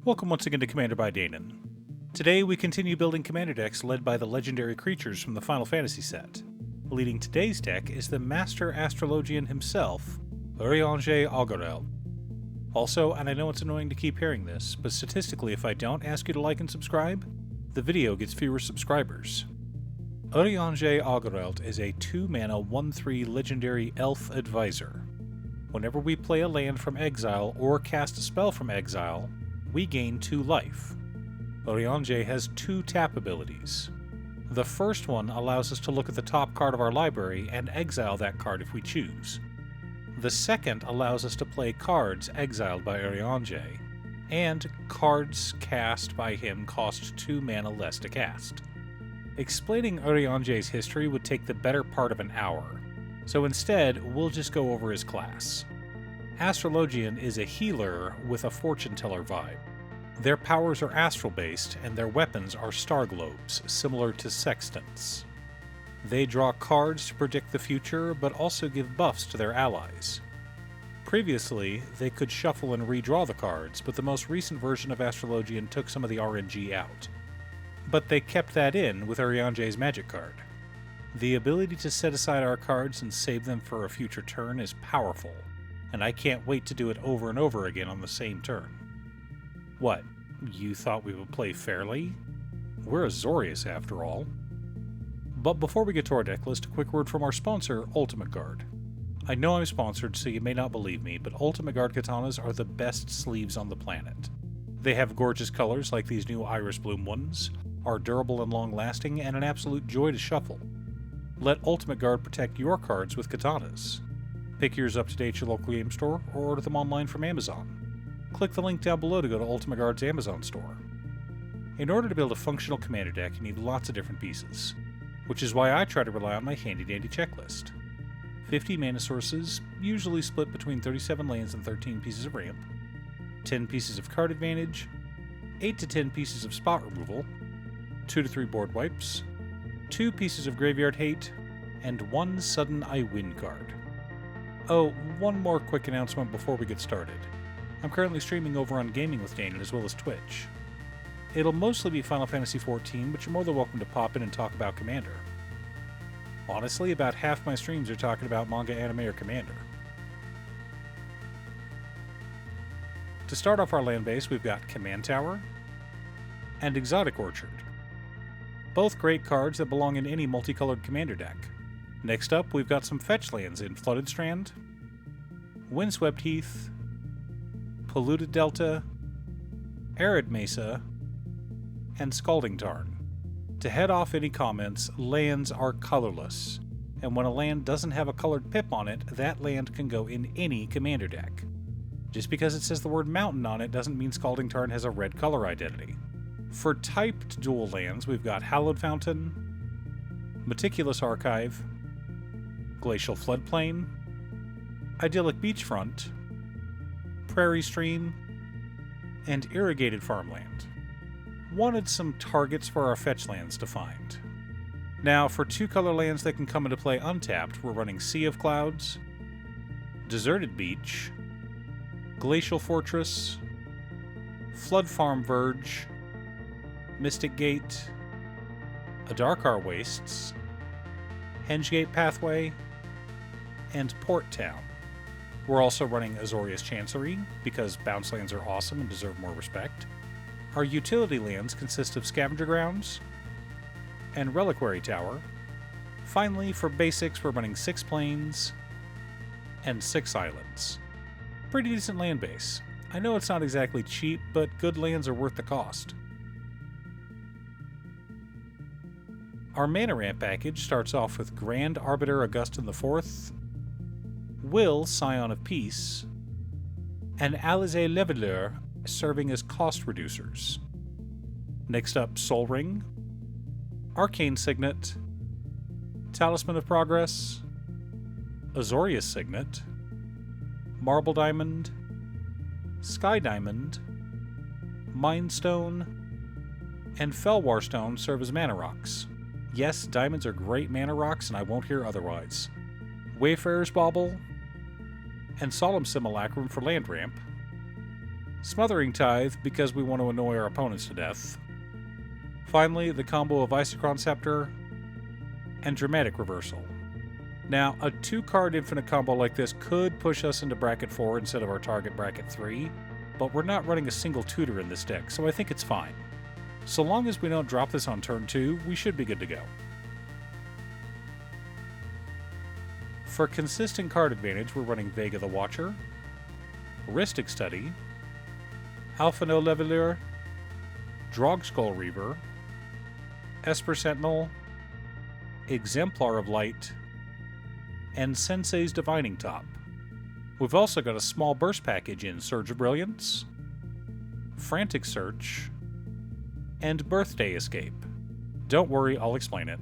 Welcome once again to Commander by Danon. Today we continue building commander decks led by the legendary creatures from the Final Fantasy set. Leading today's deck is the Master Astrologian himself, Urianger Augurelt. Also, and I know it's annoying to keep hearing this, but statistically if I don't ask you to like and subscribe, the video gets fewer subscribers. Urianger Augurelt is a 2-mana 1/3 legendary elf advisor. Whenever we play a land from exile or cast a spell from exile, we gain 2 life. Urianger has 2 tap abilities. The first one allows us to look at the top card of our library and exile that card if we choose. The second allows us to play cards exiled by Urianger, and cards cast by him cost 2 mana less to cast. Explaining Urianger's history would take the better part of an hour, so instead we'll just go over his class. Astrologian is a healer with a fortune teller vibe. Their powers are astral-based, and their weapons are star globes, similar to sextants. They draw cards to predict the future, but also give buffs to their allies. Previously, they could shuffle and redraw the cards, but the most recent version of Astrologian took some of the RNG out. But they kept that in with Urianger's magic card. The ability to set aside our cards and save them for a future turn is powerful, and I can't wait to do it over and over again on the same turn. What, you thought we would play fairly? We're Azorius after all. But before we get to our deck list, a quick word from our sponsor, Ultimate Guard. I know I'm sponsored, so you may not believe me, but Ultimate Guard katanas are the best sleeves on the planet. They have gorgeous colors like these new Iris Bloom ones, are durable and long-lasting, and an absolute joy to shuffle. Let Ultimate Guard protect your cards with katanas. Pick yours up today at your local game store, or order them online from Amazon. Click the link down below to go to Ultimate Guard's Amazon store. In order to build a functional commander deck, you need lots of different pieces, which is why I try to rely on my handy-dandy checklist. 50 mana sources, usually split between 37 lands and 13 pieces of ramp, 10 pieces of card advantage, 8 to 10 pieces of spot removal, 2 to 3 board wipes, 2 pieces of graveyard hate, and 1 sudden I win card. Oh, one more quick announcement before we get started. I'm currently streaming over on Gaming with Danon as well as Twitch. It'll mostly be Final Fantasy XIV, but you're more than welcome to pop in and talk about Commander. Honestly, about half my streams are talking about manga, anime, or Commander. To start off our land base, we've got Command Tower and Exotic Orchard. Both great cards that belong in any multicolored Commander deck. Next up, we've got some fetch lands in Flooded Strand, Windswept Heath, Polluted Delta, Arid Mesa, and Scalding Tarn. To head off any comments, lands are colorless, and when a land doesn't have a colored pip on it, that land can go in any commander deck. Just because it says the word mountain on it doesn't mean Scalding Tarn has a red color identity. For typed dual lands, we've got Hallowed Fountain, Meticulous Archive, Glacial Floodplain, Idyllic Beachfront, Prairie Stream, and Irrigated Farmland. Wanted some targets for our fetch lands to find. Now, for 2-color lands that can come into play untapped, we're running Sea of Clouds, Deserted Beach, Glacial Fortress, Flood Farm Verge, Mystic Gate, Adarkar Wastes, Hengegate Pathway, and Port Town. We're also running Azorius Chancery, because bounce lands are awesome and deserve more respect. Our utility lands consist of Scavenger Grounds and Reliquary Tower. Finally, for basics, we're running 6 plains and 6 islands. Pretty decent land base. I know it's not exactly cheap, but good lands are worth the cost. Our mana ramp package starts off with Grand Arbiter Augustin IV, Will, Scion of Peace, and Alizé Leveleur serving as cost reducers. Next up, Soul Ring, Arcane Signet, Talisman of Progress, Azorius Signet, Marble Diamond, Sky Diamond, Mind Stone, and Felwar Stone serve as mana rocks. Yes, diamonds are great mana rocks, and I won't hear otherwise. Wayfarer's Bauble, and Solemn Simulacrum for land ramp, Smothering Tithe because we want to annoy our opponents to death. Finally, the combo of Isochron Scepter and Dramatic Reversal. Now, a 2-card infinite combo like this could push us into bracket 4 instead of our target bracket 3, but we're not running a single tutor in this deck, so I think it's fine. So long as we don't drop this on turn 2, we should be good to go. For consistent card advantage, we're running Vega the Watcher, Heuristic Study, Alpha No Levelure, Drogskull Reaver, Esper Sentinel, Exemplar of Light, and Sensei's Divining Top. We've also got a small burst package in Surge of Brilliance, Frantic Search, and Birthday Escape. Don't worry, I'll explain it.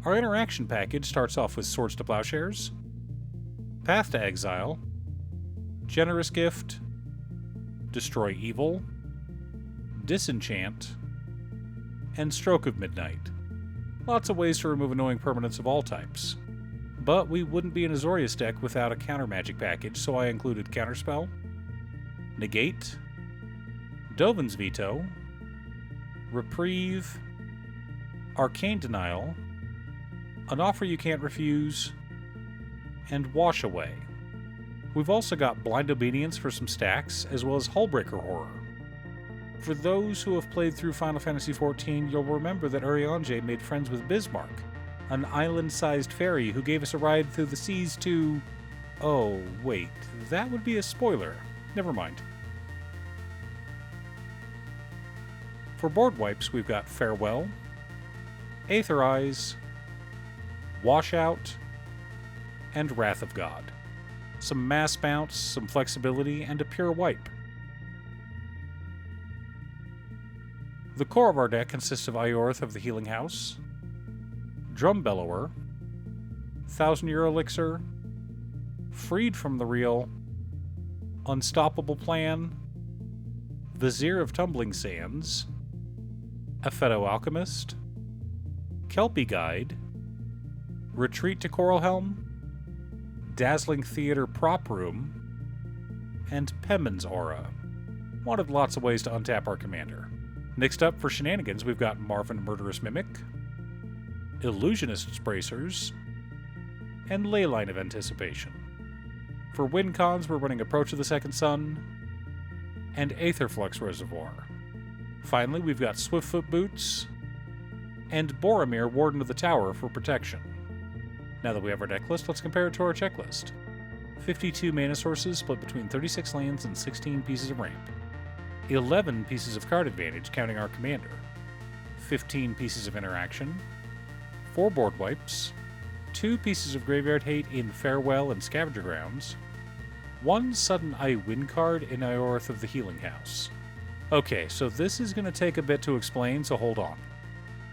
Our interaction package starts off with Swords to Plowshares, Path to Exile, Generous Gift, Destroy Evil, Disenchant, and Stroke of Midnight. Lots of ways to remove annoying permanents of all types. But we wouldn't be in Azorius deck without a counter magic package, so I included Counterspell, Negate, Dovin's Veto, Reprieve, Arcane Denial, An Offer You Can't Refuse, and Wash Away. We've also got Blind Obedience for some stacks, as well as Hullbreaker Horror. For those who have played through Final Fantasy XIV, you'll remember that Urianger made friends with Bismarck, an island-sized fairy who gave us a ride through the seas to... Oh, wait, that would be a spoiler. Never mind. For board wipes, we've got Farewell, Aetherize, Washout, and Wrath of God. Some mass bounce, some flexibility, and a pure wipe. The core of our deck consists of Iorth of the Healing House, Drum Bellower, 1000-Year Elixir, Freed from the Real, Unstoppable Plan, Vizier of Tumbling Sands, Epheto Alchemist, Kelpie Guide, Retreat to Coralhelm, Dazzling Theater Prop Room, and Pemmin's Aura. Wanted lots of ways to untap our commander. Next up for shenanigans, we've got Marvin Murderous Mimic, Illusionist's Bracers, and Leyline of Anticipation. For win cons, we're running Approach of the Second Sun and Aetherflux Reservoir. Finally, we've got Swiftfoot Boots and Boromir, Warden of the Tower, for protection. Now that we have our deck list, let's compare it to our checklist. 52 mana sources split between 36 lands and 16 pieces of ramp. 11 pieces of card advantage, counting our commander. 15 pieces of interaction. 4 board wipes. 2 pieces of graveyard hate in Farewell and Scavenger Grounds. 1 sudden I win card in Iorth of the Healing House. Okay, so this is going to take a bit to explain, so hold on.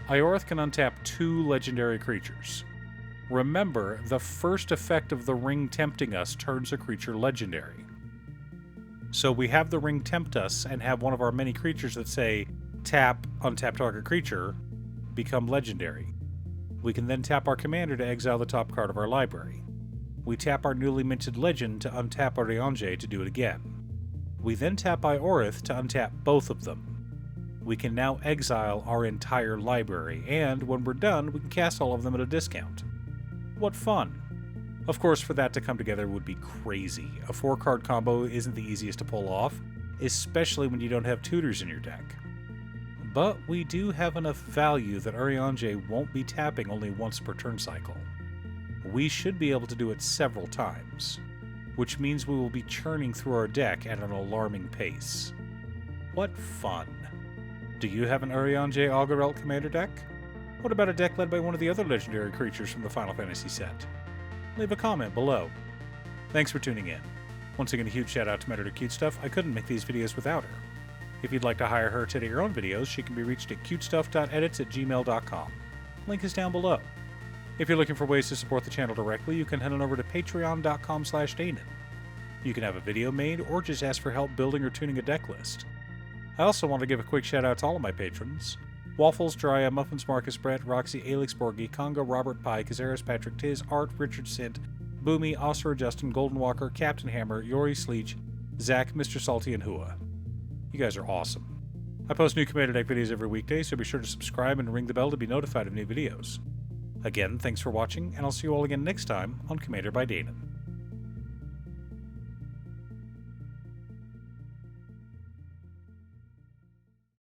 Iorth can untap 2 legendary creatures. Remember, the first effect of the ring tempting us turns a creature legendary. So we have the ring tempt us and have one of our many creatures that say, tap, untap target creature, become legendary. We can then tap our commander to exile the top card of our library. We tap our newly minted legend to untap Urianger to do it again. We then tap Iorth to untap both of them. We can now exile our entire library, and when we're done, we can cast all of them at a discount. What fun! Of course, for that to come together would be crazy. A 4-card combo isn't the easiest to pull off, especially when you don't have tutors in your deck. But we do have enough value that Urianger won't be tapping only once per turn cycle. We should be able to do it several times, which means we will be churning through our deck at an alarming pace. What fun! Do you have an Urianger Augurelt commander deck? What about a deck led by one of the other legendary creatures from the Final Fantasy set? Leave a comment below. Thanks for tuning in. Once again, a huge shout out to my editor Cutestuff. I couldn't make these videos without her. If you'd like to hire her to edit your own videos, she can be reached at cutestuff.edits@gmail.com. Link is down below. If you're looking for ways to support the channel directly, you can head on over to patreon.com/Danon. You can have a video made or just ask for help building or tuning a deck list. I also want to give a quick shout out to all of my patrons: Waffles, Drya, Muffins, Marcus, Brett, Roxy, Alix, Borgie, Conga, Robert, Pye, Kazaris, Patrick, Tiz, Art, Richard, Sint, Boomy, Osra, Justin, Golden Walker, Captain Hammer, Yori, Sleech, Zach, Mr. Salty, and Hua. You guys are awesome. I post new Commander Deck videos every weekday, so be sure to subscribe and ring the bell to be notified of new videos. Again, thanks for watching, and I'll see you all again next time on Commander by Danon.